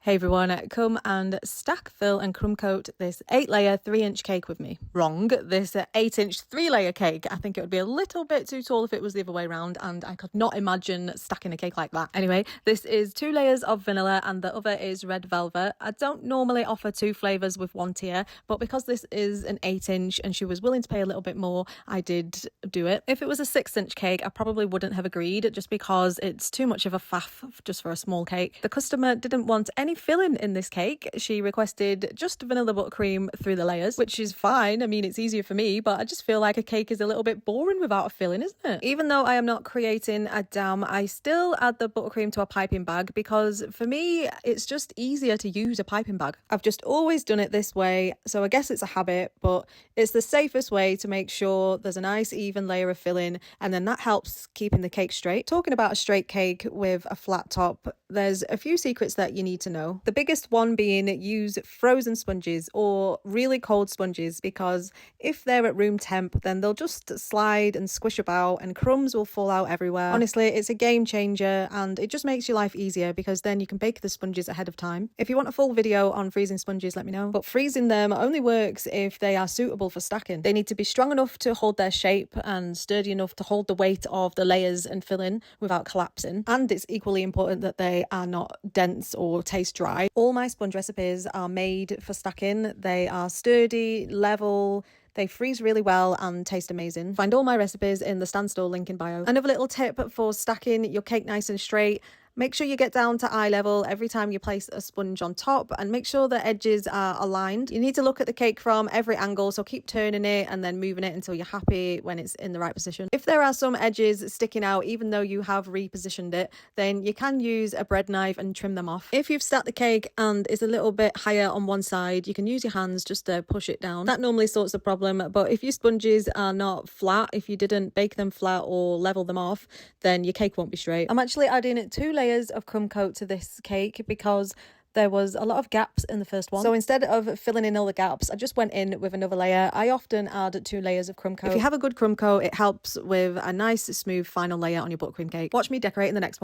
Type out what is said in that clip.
Hey everyone, come and stack, fill and crumb coat this 8-layer 3-inch cake with me. Wrong, this 8-inch 3-layer cake. I think it would be a little bit too tall if it was the other way around, and I could not imagine stacking a cake like that. Anyway, this is 2 layers of vanilla and the other is red velvet. I don't normally offer 2 flavours with 1 tier, but because this is an 8-inch and she was willing to pay a little bit more, I did do it. If it was a 6-inch cake, I probably wouldn't have agreed just because it's too much of a faff just for a small cake. The customer didn't want any filling in this cake. She requested just vanilla buttercream through the layers, which is fine. I mean, it's easier for me, but I just feel like a cake is a little bit boring without a filling, isn't it? Even though I am not creating a dam, I still add the buttercream to a piping bag because for me, it's just easier to use a piping bag. I've just always done it this way, so I guess it's a habit, but it's the safest way to make sure there's a nice even layer of filling, and then that helps keeping the cake straight. Talking about a straight cake with a flat top, there's a few secrets that you need to know. The biggest one being use frozen sponges or really cold sponges, because if they're at room temp, then they'll just slide and squish about and crumbs will fall out everywhere. Honestly, it's a game changer and it just makes your life easier because then you can bake the sponges ahead of time. If you want a full video on freezing sponges, let me know. But freezing them only works if they are suitable for stacking. They need to be strong enough to hold their shape and sturdy enough to hold the weight of the layers and filling without collapsing. And it's equally important that they are not dense or taste dry. All my sponge recipes are made for stacking. They are sturdy, level, they freeze really well and taste amazing. Find all my recipes in the standstill link in bio. Another little tip for stacking your cake nice and straight: make sure you get down to eye level every time you place a sponge on top and make sure the edges are aligned. You need to look at the cake from every angle, so keep turning it and then moving it until you're happy when it's in the right position. If there are some edges sticking out even though you have repositioned it, then you can use a bread knife and trim them off. If you've stacked the cake and it's a little bit higher on one side, you can use your hands just to push it down. That normally sorts the problem, but if your sponges are not flat, if you didn't bake them flat or level them off, then your cake won't be straight. I'm actually adding 2 layers of crumb coat to this cake because there was a lot of gaps in the first one. So instead of filling in all the gaps, I just went in with another layer. I often add 2 layers of crumb coat. If you have a good crumb coat, it helps with a nice smooth final layer on your buttercream cake. Watch me decorate in the next one.